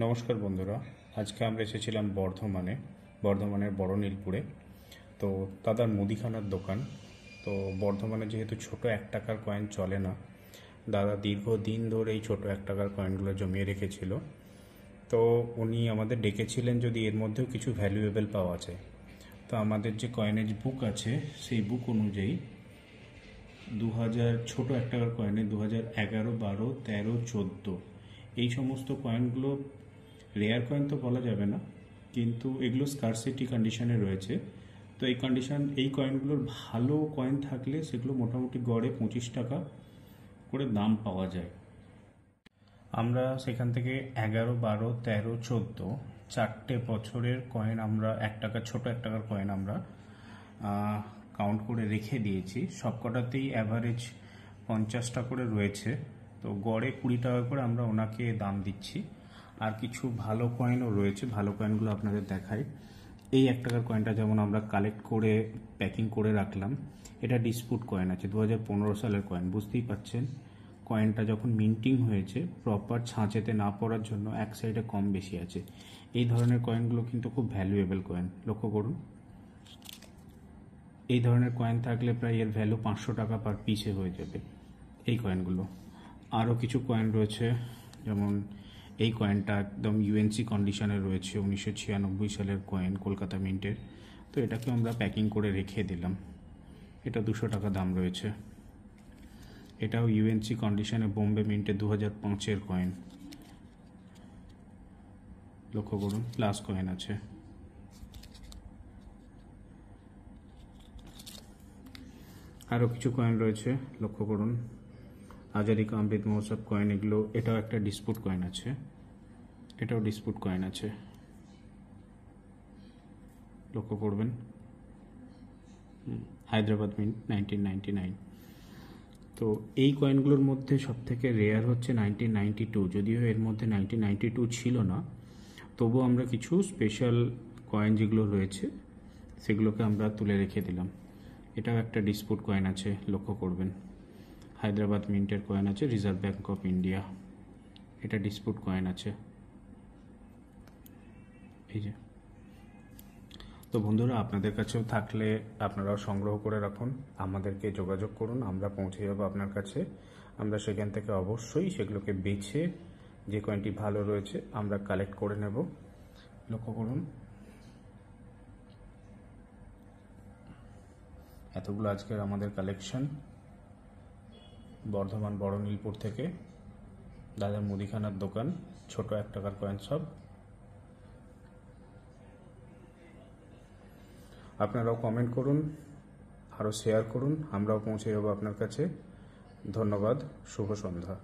নমস্কার বন্ধুরা, আজকে আমরা এসেছিলাম বর্ধমানের বড় নীলপুরে। তো দাদার মুদিখানার দোকান। তো বর্ধমানে যেহেতু ছোট 1 টাকার কয়েন চলে না, দাদা দীর্ঘদিন ধরে এই ছোট 1 টাকার কয়েনগুলো জমিয়ে রেখেছিল। তো উনি আমাদের ডেকেছিলেন যদি এর মধ্যেও কিছু ভ্যালুয়েবল পাওয়া যায়। তো আমাদের যে কয়েনেজ বুক আছে সেই বুক অনুযায়ী 2000 ছোট 1 টাকার কয়েনে 2011, 12, 13, 14 এই সমস্ত কয়েনগুলো রেয়ার কয়েন তো বলা যাবে না, কিন্তু এগুলো স্কারসিটি কন্ডিশনে রয়েছে। তো এই কয়েনগুলোর ভালো কয়েন থাকলে সেগুলো মোটামুটি গড়ে 25 টাকা করে দাম পাওয়া যায়। আমরা সেখান থেকে 11, 12, 13, 14 4টে বছরের কয়েন আমরা 1 টাকা ছোট 1 টাকার কয়েন আমরা কাউন্ট করে রেখে দিয়েছি। সবকটাতেই অ্যাভারেজ 50টা করে রয়েছে। তো গড়ে 20 টাকা করে আমরা ওনাকে দাম দিচ্ছি। আর কিছু ভালো কয়েনও রয়েছে, ভালো কয়েনগুলো আপনাদের দেখাই। এই 1 টাকার কয়েনটা যেমন আমরা কালেক্ট করে প্যাকিং করে রাখলাম। এটা ডিসপুট কয়েন আছে, 2015 সালের কয়েন। বুঝতেই পাচ্ছেন কয়েনটা যখন মিন্টিং হয়েছে প্রপার ছাঁচেতে না পড়ার জন্য এক সাইডে কম বেশি আছে। এই ধরনের কয়েনগুলো কিন্তু খুব ভ্যালুয়েবল কয়েন, লক্ষ্য করুন। এই ধরনের কয়েন থাকলে প্রায় এর ভ্যালু 500 টাকা পার পিসে হয়ে যাবে এই কয়েনগুলো। আরও কিছু কয়েন রয়েছে, যেমন এই কয়েনটা একদম ইউএনসি কন্ডিশনে রয়েছে, 1996 সালের কয়েন, কলকাতা মিন্টের। তো এটাকে আমরা প্যাকিং করে রেখে দিলাম। এটা 200 টাকা দাম রয়েছে। এটাও ইউএনসি কন্ডিশনে বোম্বে মিন্টে 2005-এর কয়েন, লক্ষ্য করুন। প্লাস কয়েন আছে। আরও কিছু কয়েন রয়েছে, লক্ষ্য করুন। আজাদি কা অমৃত মহোৎসব কয়েন, এগুলো। এটাও একটা ডিসপুট কয়েন আছে, এটাও ডিসপুট কয়েন আছে, লক্ষ্য করবেন। হায়দ্রাবাদ মিন্ট 1999। তো এই কয়েনগুলোর মধ্যে সবথেকে রেয়ার হচ্ছে 1992। যদিও এর মধ্যে 1992 ছিল না, তবুও আমরা কিছু স্পেশাল কয়েন যেগুলো রয়েছে সেগুলোকে আমরা তুলে রেখে দিলাম। এটাও একটা ডিসপুট কয়েন আছে, লক্ষ্য করবেন। হায়দ্রাবাদ মিন্টের কয়েন আছে, রিজার্ভ ব্যাঙ্ক অফ ইন্ডিয়া। এটা ডিসপুট কয়েন আছে, এই যে। তো বন্ধুরা, আপনাদের কাছেও থাকলে আপনারাও সংগ্রহ করে রাখুন, আমাদেরকে যোগাযোগ করুন, আমরা পৌঁছে যাব আপনার কাছে। আমরা সেখান থেকে অবশ্যই সেগুলোকে বেছে যে কয়েনটি ভালো রয়েছে আমরা কালেক্ট করে নেব, লক্ষ্য করুন। এতগুলো আজকের আমাদের কালেকশন বর্ধমান বড় নীলপুর থেকে, দাদার মুদিখানার দোকান, ছোট 1 টাকার কয়েন সব। আপনারাও কমেন্ট করুন, আরও শেয়ার করুন, আমরাও পৌঁছে যাব আপনার কাছে। ধন্যবাদ, শুভ সন্ধ্যা।